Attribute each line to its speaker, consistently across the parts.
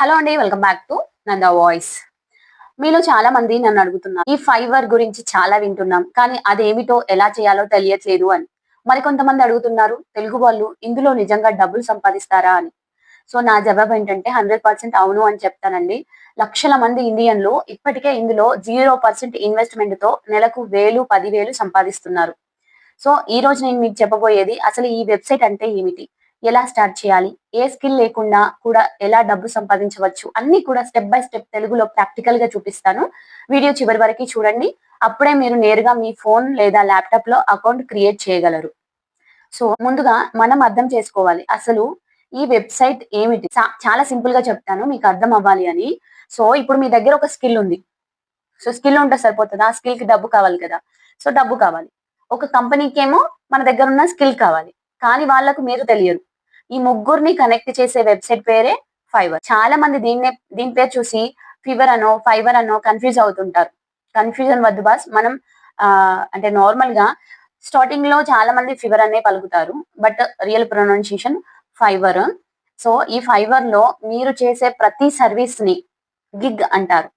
Speaker 1: Hello అండి, welcome back to Nanda voice. మీలో చాలా మంది నన్ను అడుగుతున్నారు, ఈ ఫైవర్ గురించి చాలా వింటున్నాం కానీ అదేమిటో ఎలా చేయాలో తెలియట్లేదు అని. మరికొంతమంది అడుగుతున్నారు, తెలుగు వాళ్ళు ఇందులో నిజంగా డబ్బులు సంపాదిస్తారా అని. సో నా జవాబు ఏంటంటే 100% అవును అని చెప్తానండి. లక్షల మంది ఇండియన్లు ఇప్పటికే ఇందులో 0% ఇన్వెస్ట్మెంట్ తో నెలకు 1000, 10,000 సంపాదిస్తున్నారు. సో ఈ రోజు నేను మీకు చెప్పబోయేది అసలు ఈ వెబ్సైట్ అంటే ఏమిటి, ఎలా స్టార్ట్ చేయాలి, ఏ స్కిల్ లేకుండా కూడా ఎలా డబ్బు సంపాదించవచ్చు అన్ని కూడా స్టెప్ బై స్టెప్ తెలుగులో ప్రాక్టికల్ గా చూపిస్తాను. వీడియో చివరి వరకు చూడండి. అప్పుడే మీరు నేరుగా మీ ఫోన్ లేదా ల్యాప్టాప్ లో అకౌంట్ క్రియేట్ చేయగలరు. సో ముందుగా మనం అర్థం చేసుకోవాలి అసలు ఈ వెబ్సైట్ ఏమిటి. చాలా సింపుల్ గా చెప్తాను మీకు అర్థం అవ్వాలి అని. సో ఇప్పుడు మీ దగ్గర ఒక స్కిల్ ఉంది. సో స్కిల్ ఉంటే సరిపోతుందా, ఆ స్కిల్ కి డబ్బు కావాలి కదా. సో డబ్బు కావాలి. ఒక కంపెనీకి ఏమో మన దగ్గర ఉన్న స్కిల్ కావాలి, కానీ వాళ్ళకు మీరు తెలియరు. ఈ ముగ్గురిని కనెక్ట్ చేసే వెబ్సైట్ పేరే ఫైవర్. చాలా మంది దీని పేరు చూసి ఫైవర్ అనో కన్ఫ్యూజ్ అవుతుంటారు. కన్ఫ్యూజన్ వద్దు బాస్. మనం అంటే నార్మల్ గా స్టార్టింగ్ లో చాలా మంది ఫీవర్ అనే పలుకుతారు, but real pronunciation Fiverr. So ఈ ఫైవర్ లో మీరు చేసే ప్రతి సర్వీస్ ని గిగ్ అంటారు.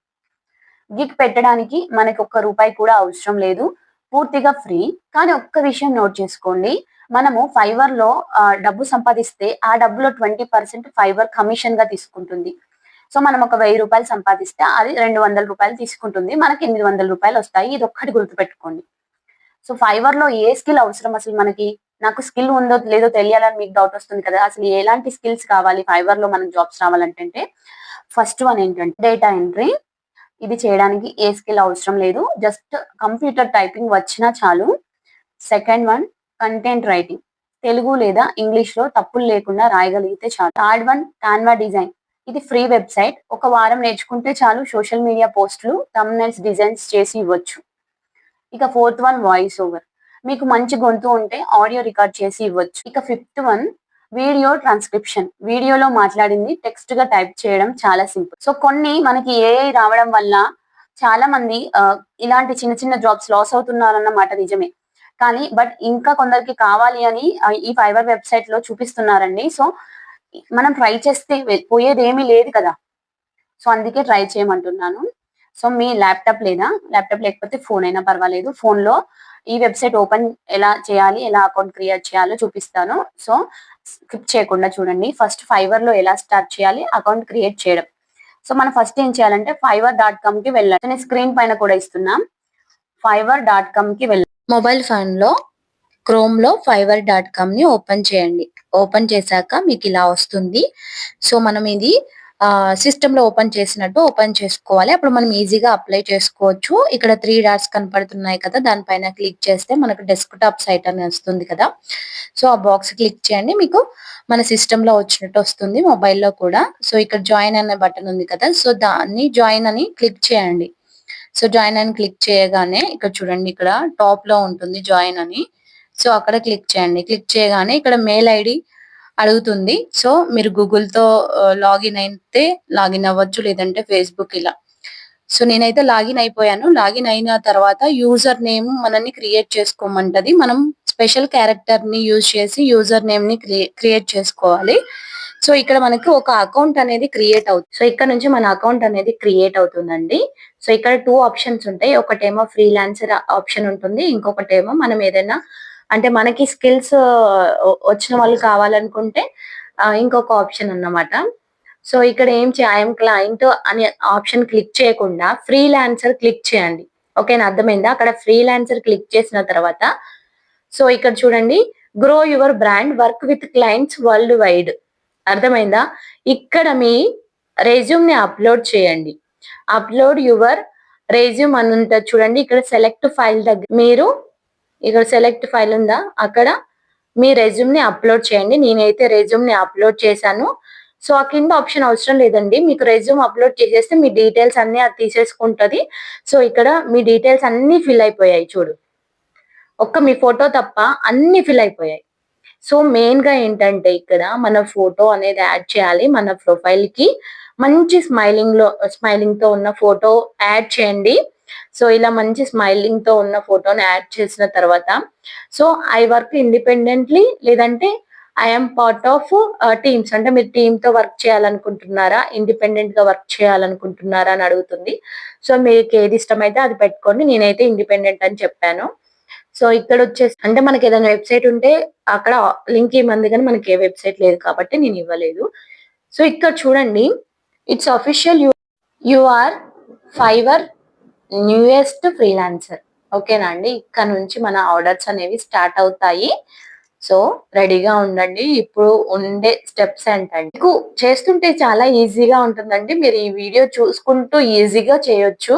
Speaker 1: గిగ్ పెట్టడానికి మనకి ₹1 కూడా అవసరం లేదు, పూర్తిగా ఫ్రీ. కానీ ఒక్క విషయం నోట్ చేసుకోండి, మనము ఫైవర్ లో డబ్బు సంపాదిస్తే ఆ డబ్బులో 20% ఫైవర్ కమిషన్ గా తీసుకుంటుంది. సో మనం ఒక ₹1000 సంపాదిస్తే అది ₹200 తీసుకుంటుంది, మనకి ₹800 వస్తాయి. ఇది ఒక్కటి గుర్తుపెట్టుకోండి. సో ఫైవర్ లో ఏ స్కిల్ అవసరం అసలు మనకి. నాకు స్కిల్ ఉందో లేదో తెలియాలని మీకు డౌట్ వస్తుంది కదా. అసలు ఎలాంటి స్కిల్స్ కావాలి ఫైవర్ లో మనకు జాబ్స్ రావాలంటే, ఫస్ట్ వన్ ఏంటంటే డేటా ఎంట్రీ. ఇది చేయడానికి ఏ స్కిల్ అవసరం లేదు, జస్ట్ కంప్యూటర్ టైపింగ్ వచ్చినా చాలు. Second one content writing. Telugu లేదా ఇంగ్లీష్ లో తప్పులు లేకుండా రాయగలిగితే చాలు. Third one Canva design. ఇది ఫ్రీ వెబ్సైట్, ఒక వారం నేర్చుకుంటే చాలు సోషల్ మీడియా పోస్టులు, థంబ్నెయిల్స్ డిజైన్స్ చేసి ఇవ్వచ్చు. ఇక ఫోర్త్ వన్ వాయిస్ ఓవర్. మీకు మంచి గొంతు ఉంటే ఆడియో రికార్డ్ చేసి ఇవ్వచ్చు. ఇక ఫిఫ్త్ వన్ వీడియో ట్రాన్స్క్రిప్షన్. వీడియోలో మాట్లాడింది టెక్స్ట్ గా టైప్ చేయడం చాలా సింపుల్. సో కొన్ని మనకి ఏఐ రావడం వల్ల చాలా మంది ఇలాంటి చిన్న చిన్న జాబ్స్ లాస్ అవుతున్నారన్నమాట నిజమే. కానీ బట్ ఇంకా కొందరికి కావాలి అని ఈ ఫైవర్ వెబ్సైట్ లో చూపిస్తున్నారండి. సో మనం ట్రై చేస్తే పోయేది ఏమీ లేదు కదా. సో అందుకే ట్రై చేయమంటున్నాను. సో మీ ల్యాప్టాప్ లేకపోతే ఫోన్ అయినా పర్వాలేదు. ఫోన్ లో ఈ వెబ్సైట్ ఓపెన్ ఎలా చేయాలి, ఎలా అకౌంట్ క్రియేట్ చేయాలో చూపిస్తాను. సో స్కిప్ చేయకుండా చూడండి. ఫస్ట్ ఫైవర్ లో ఎలా స్టార్ట్ చేయాలి అకౌంట్ క్రియేట్ చేయడం. సో మనం ఫస్ట్ ఏం చేయాలంటే fiverr.com కి వెళ్ళాలి. నేను స్క్రీన్ పైన కూడా ఇస్తున్నాం. fiverr.com కి వెళ్ళాలి. మొబైల్ ఫోన్ లో క్రోమ్ లో fiverr.com ని ఓపెన్ చేయండి. ఓపెన్ చేశాక మీకు ఇలా వస్తుంది. సో మనం ఇది సిస్టమ్ లో ఓపెన్ చేసినట్టు ఓపెన్ చేసుకోవాలి. అప్పుడు మనం ఈజీగా అప్లై చేసుకోవచ్చు. ఇక్కడ 3 డాట్స్ కనపడుతున్నాయి కదా, దానిపైన క్లిక్ చేస్తే మనకు డెస్క్టాప్ సైట్ అని వస్తుంది కదా. సో ఆ బాక్స్ క్లిక్ చేయండి, మీకు మన సిస్టమ్ లో వచ్చినట్టు వస్తుంది, మొబైల్లో కూడా. సో ఇక్కడ జాయిన్ అనే బటన్ ఉంది కదా, సో దాన్ని జాయిన్ అని క్లిక్ చేయండి. సో జాయిన్ అని క్లిక్ చేయగానే ఇక్కడ చూడండి, ఇక్కడ టాప్ లో ఉంటుంది జాయిన్ అని. సో అక్కడ క్లిక్ చేయండి. క్లిక్ చేయగానే ఇక్కడ మెయిల్ ఐడి అడుగుతుంది. సో మీరు గూగుల్ తో లాగిన్ అయితే లాగిన్ అవ్వచ్చు, లేదంటే ఫేస్బుక్ ఇలా. సో నేనైతే లాగిన్ అయిపోయాను. లాగిన్ అయిన తర్వాత యూజర్ నేమ్ మనల్ని క్రియేట్ చేసుకోమంటది. మనం స్పెషల్ క్యారెక్టర్ ని యూజ్ చేసి యూజర్ నేమ్ ని క్రియేట్ చేసుకోవాలి. సో ఇక్కడ మనకి ఒక అకౌంట్ అనేది క్రియేట్ అవుతుంది. సో ఇక్కడ నుంచి మన అకౌంట్ అనేది క్రియేట్ అవుతుందండి. సో ఇక్కడ 2 ఆప్షన్స్ ఉంటాయి. ఒకటేమో ఫ్రీలాన్సర్ ఆప్షన్ ఉంటుంది, ఇంకొకటేమో మనం ఏదైనా అంటే మనకి స్కిల్స్ వచ్చిన వాళ్ళు కావాలనుకుంటే ఇంకొక ఆప్షన్ అన్నమాట. సో ఇక్కడ ఏం ఐఎమ్ క్లయింట్ అనే ఆప్షన్ క్లిక్ చేయకుండా ఫ్రీలాన్సర్ క్లిక్ చేయండి. ఓకేనా, అర్థమైందా. అక్కడ ఫ్రీలాన్సర్ క్లిక్ చేసిన తర్వాత సో ఇక్కడ చూడండి, grow your brand, work with clients world wide. అర్థమైందా. ఇక్కడ మీ రెజ్యూమ్ ని అప్లోడ్ చేయండి. అప్లోడ్ యువర్ రెజ్యూమ్ అని ఉంటుంది చూడండి. ఇక్కడ సెలెక్ట్ ఫైల్ దగ్గర మీరు ఇక్కడ సెలెక్ట్ ఫైల్ ఉందా, అక్కడ మీ రెజ్యూమ్ ని అప్లోడ్ చేయండి. నేనైతే రెజ్యూమ్ ని అప్లోడ్ చేశాను. సో ఆ కింద ఆప్షన్ అవసరం లేదండి. మీకు రెజ్యూమ్ అప్లోడ్ చేసేస్తే మీ డీటెయిల్స్ అన్ని అది తీసేసుకుంటది. సో ఇక్కడ మీ డీటెయిల్స్ అన్ని ఫిల్ అయిపోయాయి చూడు, ఒక్క మీ ఫోటో తప్ప అన్ని ఫిల్ అయిపోయాయి. సో మెయిన్ గా ఏంటంటే ఇక్కడ మన ఫోటో అనేది యాడ్ చేయాలి. మన ప్రొఫైల్ కి మంచి స్మైలింగ్ తో ఉన్న ఫోటో యాడ్ చేయండి. సో ఇలా మంచి స్మైలింగ్ తో ఉన్న ఫోటోని యాడ్ చేసిన తర్వాత సో ఐ వర్క్ ఇండిపెండెంట్లీ, లేదంటే
Speaker 2: ఐఎమ్ పార్ట్ ఆఫ్ టీమ్స్. అంటే మీరు టీమ్ తో వర్క్ చేయాలనుకుంటున్నారా, ఇండిపెండెంట్ గా వర్క్ చేయాలనుకుంటున్నారా అని అడుగుతుంది. సో మీకు ఏది ఇష్టమైతే అది పెట్టుకోండి. నేనైతే ఇండిపెండెంట్ అని చెప్పాను. సో ఇక్కడ వచ్చేసి అంటే మనకి ఏదైనా వెబ్సైట్ ఉంటే అక్కడ లింక్ ఇవ్వమంది, కానీ మనకి ఏ వెబ్సైట్ లేదు కాబట్టి నేను ఇవ్వలేదు. సో ఇక్కడ చూడండి, it's official, you are Fiverr newest freelancer. ఓకేనా అండి, ఇక్కడ నుంచి మన ఆర్డర్స్ అనేవి స్టార్ట్ అవుతాయి. సో రెడీగా ఉండండి. ఇప్పుడు ఉండే స్టెప్స్ ఏంటంటే, మీకు చేస్తుంటే చాలా ఈజీగా ఉంటుందండి. మీరు ఈ వీడియో చూసుకుంటూ ఈజీగా చేయొచ్చు.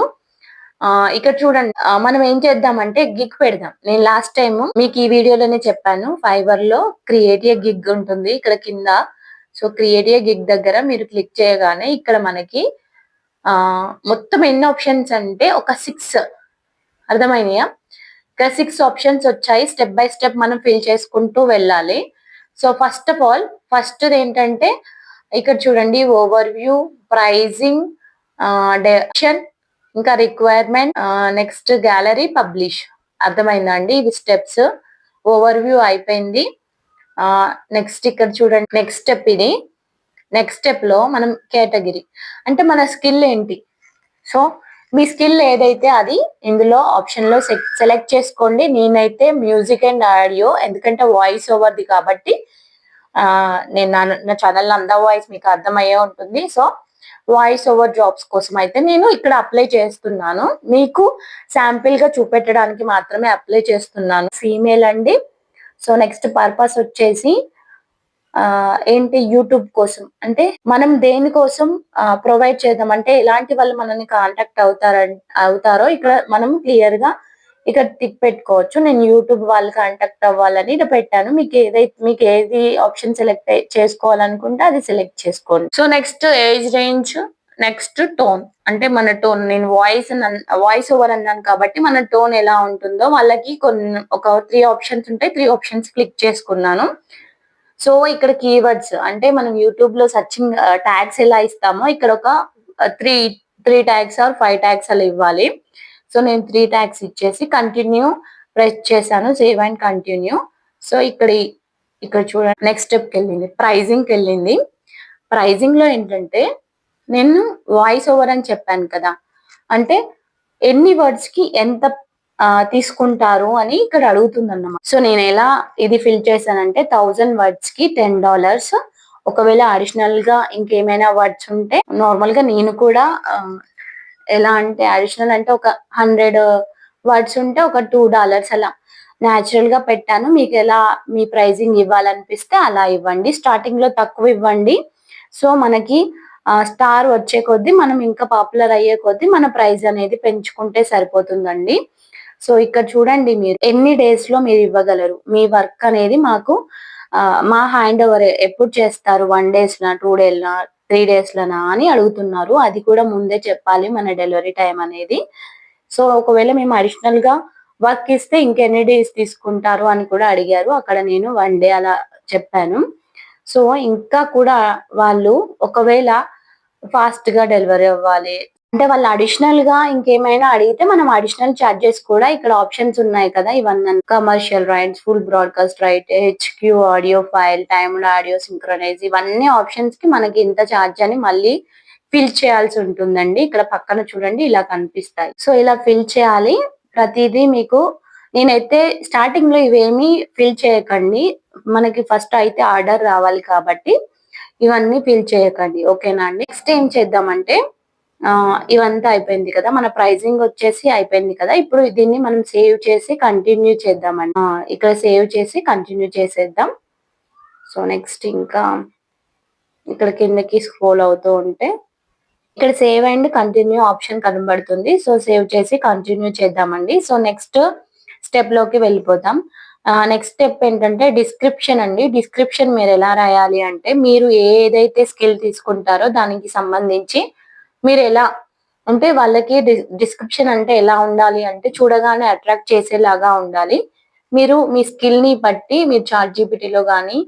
Speaker 2: ఇక్కడ చూడండి, మనం ఏం చేద్దామంటే గిగ్ పెడదాం. నేను లాస్ట్ టైం మీకు ఈ వీడియోలోనే చెప్పాను, ఫైవర్ లో క్రియేట్ ఏ గిగ్ ఉంటుంది ఇక్కడ కింద. సో క్రియేట్ ఏ గిగ్ దగ్గర మీరు క్లిక్ చేయగానే ఇక్కడ మనకి మొత్తం ఎన్ని ఆప్షన్స్ అంటే ఒక 6 అర్థమైనయా. ఇక్కడ 6 ఆప్షన్స్ వచ్చాయి. స్టెప్ బై స్టెప్ మనం ఫిల్ చేసుకుంటూ వెళ్ళాలి. So first of all first ఏంటంటే ఇక్కడ చూడండి, ఓవర్ వ్యూ, ప్రైజింగ్, డైరెక్షన్, ఇంకా రిక్వైర్మెంట్, నెక్స్ట్ గ్యాలరీ, పబ్లిష్. అర్థమైందా అండి, ఇవి స్టెప్స్. ఓవర్ వ్యూ అయిపోయింది. నెక్స్ట్ ఇక్కడ చూడండి, నెక్స్ట్ స్టెప్ ఇది. నెక్స్ట్ స్టెప్ లో మనం కేటగిరీ అంటే మన స్కిల్ ఏంటి. సో మీ స్కిల్ ఏదైతే అది ఇందులో ఆప్షన్ లో సెలెక్ట్ చేసుకోండి. నేనైతే మ్యూజిక్ అండ్ ఆడియో, ఎందుకంటే వాయిస్ ఓవర్ది కాబట్టి నేను నా ఛానల్ నందా వాయిస్ మీకు అర్థమయ్యే ఉంటుంది. సో వాయిస్ ఓవర్ జాబ్స్ కోసం అయితే నేను ఇక్కడ అప్లై చేస్తున్నాను. మీకు శాంపిల్ గా చూపెట్టడానికి మాత్రమే అప్లై చేస్తున్నాను. ఫీమేల్ అండి. సో నెక్స్ట్ పర్పస్ వచ్చేసి ఏంటి, యూట్యూబ్ కోసం. అంటే మనం దేనికోసం ప్రొవైడ్ చేద్దాం, అంటే ఎలాంటి వాళ్ళు మనల్ని కాంటాక్ట్ అవుతారో ఇక్కడ మనం క్లియర్ గా ఇక్కడ టిక్ పెట్టుకోవచ్చు. నేను యూట్యూబ్ వాళ్ళు కాంటాక్ట్ అవ్వాలని ఇక్కడ పెట్టాను. మీకు ఏది ఆప్షన్ సెలెక్ట్ చేసుకోవాలనుకుంటే అది సెలెక్ట్ చేసుకోండి. So next age range, next tone. అంటే మన టోన్, నేను వాయిస్ ఓవర్ అన్నాను కాబట్టి మన టోన్ ఎలా ఉంటుందో వాళ్ళకి ఒక 3 ఆప్షన్స్ ఉంటాయి. 3 ఆప్షన్స్ క్లిక్ చేసుకున్నాను. సో ఇక్కడ కీవర్డ్స్ అంటే మనం యూట్యూబ్ లో సర్చింగ్ ట్యాగ్స్ ఎలా ఇస్తామో ఇక్కడ ఒక 3 ట్యాగ్స్ ఆర్ 5 ట్యాగ్స్ అలా ఇవ్వాలి. సో నేను 3 ట్యాగ్స్ ఇచ్చేసి కంటిన్యూ ప్రెస్ చేశాను, సేవ్ అండ్ కంటిన్యూ. సో ఇక్కడ చూడండి, నెక్స్ట్ స్టెప్కి వెళ్ళింది, ప్రైజింగ్కి వెళ్ళింది. ప్రైజింగ్ లో ఏంటంటే నేను వాయిస్ ఓవర్ అని చెప్పాను కదా, అంటే ఎన్ని వర్డ్స్ కి ఎంత తీసుకుంటారు అని ఇక్కడ అడుగుతుంది అన్నమాట. సో నేను ఎలా ఇది ఫిల్ చేశానంటే 1000 వర్డ్స్ కి $10. ఒకవేళ అడిషనల్ గా ఇంకేమైనా వర్డ్స్ ఉంటే, నార్మల్ గా నేను కూడా ఎలా అంటే అడిషనల్ అంటే ఒక 100 వర్డ్స్ ఉంటే ఒక $2 అలా న్యాచురల్ గా పెట్టాను. మీకు ఎలా మీ ప్రైజింగ్ ఇవ్వాలనిపిస్తే అలా ఇవ్వండి. స్టార్టింగ్ లో తక్కువ ఇవ్వండి. సో మనకి స్టార్ వచ్చే కొద్దీ, మనం ఇంకా పాపులర్ అయ్యే కొద్దీ మన ప్రైజ్ అనేది పెంచుకుంటే సరిపోతుందండి. సో ఇక్కడ చూడండి, మీరు ఎన్ని డేస్ లో మీరు ఇవ్వగలరు మీ వర్క్ అనేది మాకు, మా హ్యాండ్ ఓవర్ ఎప్పుడు చేస్తారు, 1 days లా, 2 days లా, 3 days లనా అని అడుగుతున్నారు. అది కూడా ముందే చెప్పాలి మన డెలివరీ టైం అనేది. సో ఒకవేళ మేము అడిషనల్ గా వర్క్ ఇస్తే ఇంకెన్ని డేస్ తీసుకుంటారు అని కూడా అడిగారు. అక్కడ నేను 1 day అలా చెప్పాను. సో ఇంకా కూడా వాళ్ళు ఒకవేళ ఫాస్ట్ గా డెలివరీ అవ్వాలి అంటే వాళ్ళు అడిషనల్ గా ఇంకేమైనా అడిగితే మనం అడిషనల్ ఛార్జెస్ కూడా ఇక్కడ ఆప్షన్స్ ఉన్నాయి కదా, ఇవన్నీ commercial rights, full broadcast right, HQ audio file, timed audio synchronise, ఇవన్నీ ఆప్షన్స్ కి మనకి ఇంత ఛార్జ్ అని మళ్ళీ ఫిల్ చేయాల్సి ఉంటుందండి. ఇక్కడ పక్కన చూడండి ఇలా కనిపిస్తాయి. సో ఇలా ఫిల్ చేయాలి ప్రతిదీ. మీకు నేనైతే స్టార్టింగ్ లో ఇవేమీ ఫిల్ చేయకండి, మనకి ఫస్ట్ అయితే ఆర్డర్ రావాలి కాబట్టి ఇవన్నీ ఫిల్ చేయకండి. ఓకేనా అండి. నెక్స్ట్ ఏం చేద్దామంటే ఇవంతా అయిపోయింది కదా, మన ప్రైజింగ్ వచ్చేసి అయిపోయింది కదా. ఇప్పుడు దీన్ని మనం సేవ్ చేసి కంటిన్యూ చేద్దామండి. ఇక్కడ సేవ్ చేసి కంటిన్యూ చేసేద్దాం. సో నెక్స్ట్ ఇంకా ఇక్కడ కిందకి స్క్రోల్ అవుతూ ఉంటే ఇక్కడ సేవ్ అండ్ కంటిన్యూ ఆప్షన్ కనబడుతుంది. సో సేవ్ చేసి కంటిన్యూ చేద్దామండి. సో నెక్స్ట్ స్టెప్ లోకి వెళ్ళిపోతాం. నెక్స్ట్ స్టెప్ ఏంటంటే డిస్క్రిప్షన్ అండి. డిస్క్రిప్షన్ మీరు ఎలా రాయాలి అంటే, మీరు ఏదైతే స్కిల్ తీసుకుంటారో దానికి సంబంధించి మీరు ఎలా అంటే వాళ్ళకి డిస్క్రిప్షన్ అంటే ఎలా ఉండాలి అంటే చూడగానే అట్రాక్ట్ చేసేలాగా ఉండాలి. మీరు మీ స్కిల్ ని బట్టి మీరు ChatGPT కానీ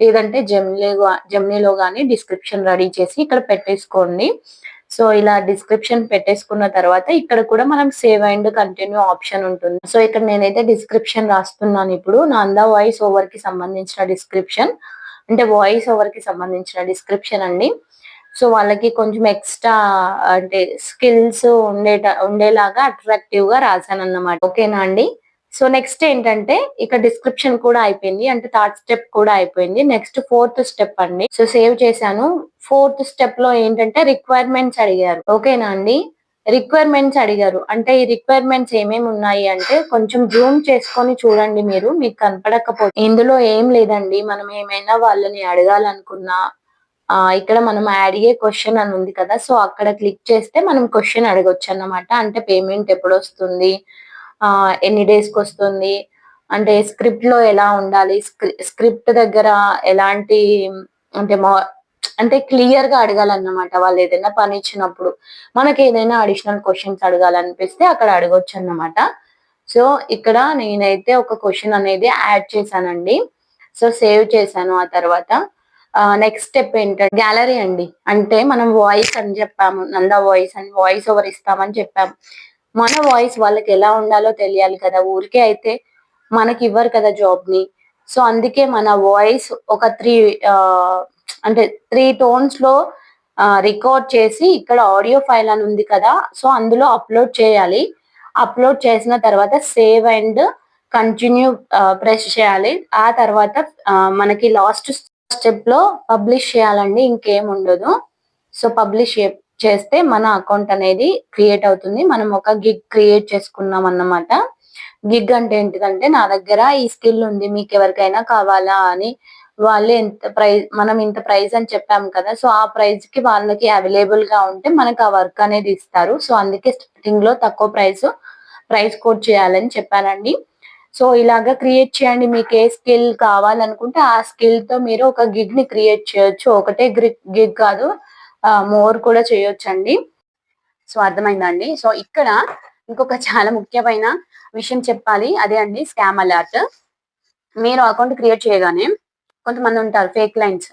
Speaker 2: లేదంటే జెమినీలో కానీ డిస్క్రిప్షన్ రెడీ చేసి ఇక్కడ పెట్టేసుకోండి. సో ఇలా డిస్క్రిప్షన్ పెట్టేసుకున్న తర్వాత ఇక్కడ కూడా మనం సేవ్ అండ్ కంటిన్యూ ఆప్షన్ ఉంటుంది. సో ఇక్కడ నేనైతే డిస్క్రిప్షన్ రాస్తున్నాను. ఇప్పుడు నందా వాయిస్ ఓవర్ కి సంబంధించిన డిస్క్రిప్షన్, అంటే వాయిస్ ఓవర్ కి సంబంధించిన డిస్క్రిప్షన్ అండి. సో వాళ్ళకి కొంచెం ఎక్స్ట్రా అంటే స్కిల్స్ ఉండేలాగా అట్రాక్టివ్ గా రాశాను అన్నమాట. ఓకేనా అండి. సో నెక్స్ట్ ఏంటంటే ఇక్కడ డిస్క్రిప్షన్ కూడా అయిపోయింది, అంటే థర్డ్ స్టెప్ కూడా అయిపోయింది. నెక్స్ట్ ఫోర్త్ స్టెప్ అండి. సో సేవ్ చేశాను. ఫోర్త్ స్టెప్ లో ఏంటంటే రిక్వైర్మెంట్స్ అడిగారు. ఓకేనా అండి. రిక్వైర్మెంట్స్ అడిగారు అంటే ఈ రిక్వైర్మెంట్స్ ఏమేమి ఉన్నాయి అంటే కొంచెం జూమ్ చేసుకొని చూడండి, మీకు కనపడకపోతే. ఇందులో ఏం లేదండి, మనం ఏమైనా వాళ్ళని అడగాలనుకున్నా ఇక్కడ మనం అడిగే క్వశ్చన్ అని ఉంది కదా, సో అక్కడ క్లిక్ చేస్తే మనం క్వశ్చన్ అడగొచ్చు అన్నమాట. అంటే పేమెంట్ ఎప్పుడు వస్తుంది, ఎన్ని డేస్ కి వస్తుంది, అంటే స్క్రిప్ట్ లో ఎలా ఉండాలి, స్క్రిప్ట్ దగ్గర ఎలాంటి అంటే అంటే క్లియర్ గా అడగాలన్నమాట. వాళ్ళు ఏదైనా పని ఇచ్చినప్పుడు మనకి ఏదైనా అడిషనల్ క్వశ్చన్స్ అడగాలనిపిస్తే అక్కడ అడగొచ్చు అన్నమాట. సో ఇక్కడ నేనైతే ఒక క్వశ్చన్ అనేది యాడ్ చేశానండి. సో సేవ్ చేశాను. ఆ తర్వాత నెక్స్ట్ స్టెప్ ఏంటంటే గ్యాలరీ అండి. అంటే మనం వాయిస్ అని చెప్పాము, నందా వాయిస్ అని వాయిస్ ఓవర్ ఇస్తామని చెప్పాము. మన వాయిస్ వాళ్ళకి ఎలా ఉండాలో తెలియాలి కదా, ఊరికే అయితే మనకి ఇవ్వరు కదా జాబ్ ని. సో అందుకే మన వాయిస్ ఒక అంటే 3 టోన్స్ లో రికార్డ్ చేసి ఇక్కడ ఆడియో ఫైల్ అని ఉంది కదా, సో అందులో అప్లోడ్ చేయాలి. అప్లోడ్ చేసిన తర్వాత సేవ్ అండ్ కంటిన్యూ ప్రెస్ చేయాలి. ఆ తర్వాత మనకి లాస్ట్ స్టెప్ లో పబ్లిష్ చేయాలండి, ఇంకేం ఉండదు. సో పబ్లిష్ చేస్తే మన అకౌంట్ అనేది క్రియేట్ అవుతుంది. మనం ఒక గిగ్ క్రియేట్ చేసుకున్నాం అన్నమాట. గిగ్ అంటే ఏంటిదంటే నా దగ్గర ఈ స్కిల్ ఉంది, మీకు ఎవరికైనా కావాలా అని వాళ్ళు మనం ఇంత ప్రైస్ అని చెప్పాం కదా, సో ఆ ప్రైస్ కి వాళ్ళకి అవైలబుల్ గా ఉంటే మనకు ఆ వర్క్ అనేది ఇస్తారు. సో అందుకే స్టార్టింగ్ లో తక్కువ ప్రైస్ కోట్ చేయాలని చెప్పానండి. సో ఇలాగా క్రియేట్ చేయండి. మీకు ఏ స్కిల్ కావాలనుకుంటే ఆ స్కిల్ తో మీరు ఒక గిగ్ ని క్రియేట్ చేయొచ్చు. ఒకటే గిగ్ కాదు, మోర్ కూడా చేయొచ్చండి. సో అర్థమైందా అండి. సో ఇక్కడ ఇంకొక చాలా ముఖ్యమైన విషయం చెప్పాలి, అదే అండి స్కామ్ అలర్ట్. మీరు అకౌంట్ క్రియేట్ చేయగానే కొంతమంది ఉంటారు ఫేక్ క్లయింట్స్,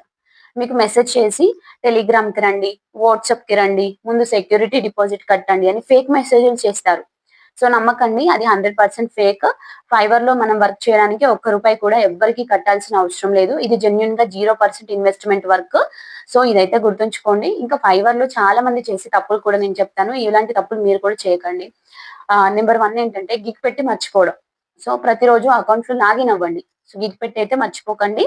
Speaker 2: మీకు మెసేజ్ చేసి టెలిగ్రామ్ కి రండి, వాట్సాప్ కి రండి, ముందు సెక్యూరిటీ డిపాజిట్ కట్టండి అని ఫేక్ మెసేజ్లు చేస్తారు. సో నమ్మకండి, అది 100% ఫేక్. ఫైవర్ లో మనం వర్క్ చేయడానికి ₹1 కూడా ఎవ్వరికి కట్టాల్సిన అవసరం లేదు. ఇది జెన్యున్ గా 0% ఇన్వెస్ట్మెంట్ వర్క్. సో ఇదైతే గుర్తుంచుకోండి. ఇంకా ఫైవర్ లో చాలా మంది చేసే తప్పులు కూడా నేను చెప్తాను, ఇలాంటి తప్పులు మీరు కూడా చేయకండి. నెంబర్ 1 ఏంటంటే గిగ్ పెట్టి మర్చిపోవడం. సో ప్రతిరోజు అకౌంట్ లో లాగిన్ అవ్వండి. సో గిగ్ పెట్టి అయితే మర్చిపోకండి.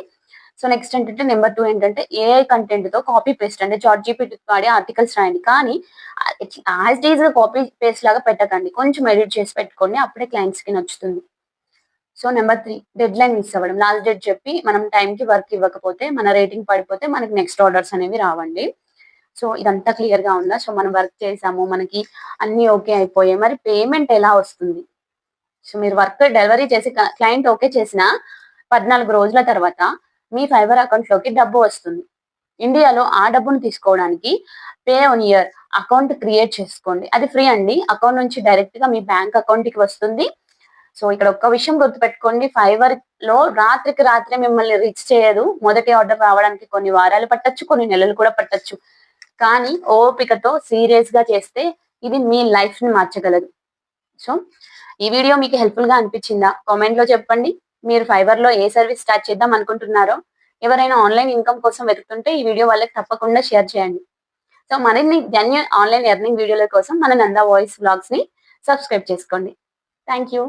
Speaker 2: సో నెక్స్ట్ ఏంటంటే నెంబర్ 2 ఏంటంటే ఏఐ కంటెంట్ తో కాపీ పేస్ట్, అంటే చాట్ జీపీటీ వాడే ఆర్టికల్స్ రాయండి. కానీ యాజ్ డీజ్ గా కాపీ పేస్ట్ లాగా పెట్టకండి, కొంచెం ఎడిట్ చేసి పెట్టుకోండి, అప్పుడే క్లయింట్స్ కి నచ్చుతుంది. So number 3 dead line miss అవ్వడం. లాస్ట్ డేట్ చెప్పి మనం టైం కి వర్క్ ఇవ్వకపోతే, మన రేటింగ్ పడిపోతే మనకి నెక్స్ట్ ఆర్డర్స్ అనేవి రావండి. సో ఇదంతా క్లియర్ గా ఉందా. సో మనం వర్క్ చేసాము, మనకి అన్ని ఓకే అయిపోయాయి, మరి పేమెంట్ ఎలా వస్తుంది. సో మీరు వర్క్ డెలివరీ చేసి క్లయింట్ ఓకే చేసిన 14 రోజుల తర్వాత మీ ఫైవర్ అకౌంట్ లోకి డబ్బు వస్తుంది. ఇండియాలో ఆ డబ్బును తీసుకోవడానికి pay on year account create చేసుకోండి. అది ఫ్రీ అండి. అకౌంట్ నుంచి డైరెక్ట్ గా మీ బ్యాంక్ అకౌంట్ కి వస్తుంది. సో ఇక్కడ ఒక్క విషయం గుర్తుపెట్టుకోండి, ఫైవర్ లో రాత్రికి రాత్రే మిమ్మల్ని రీచ్ చేయదు. మొదటి ఆర్డర్ రావడానికి కొన్ని వారాలు పట్టొచ్చు, కొన్ని నెలలు కూడా పట్టొచ్చు. కానీ ఓపికతో సీరియస్ గా చేస్తే ఇది మీ లైఫ్ ని మార్చగలదు. సో ఈ వీడియో మీకు హెల్ప్ఫుల్ గా అనిపించిందా? కామెంట్ లో చెప్పండి. మీరు ఫైవర్ లో ఏ సర్వీస్ స్టార్ట్ చేద్దాం అనుకుంటున్నారో, ఎవరైనా ఆన్లైన్ ఇన్కమ్ కోసం వెతుకుతుంటే ఈ వీడియో వాళ్ళకి తప్పకుండా షేర్ చేయండి. సో మరిన్ని జెన్యూన్ ఆన్లైన్ ఎర్నింగ్ వీడియోల కోసం మన నందా వాయిస్ వ్లాగ్స్ ని సబ్స్క్రైబ్ చేసుకోండి. Thank you.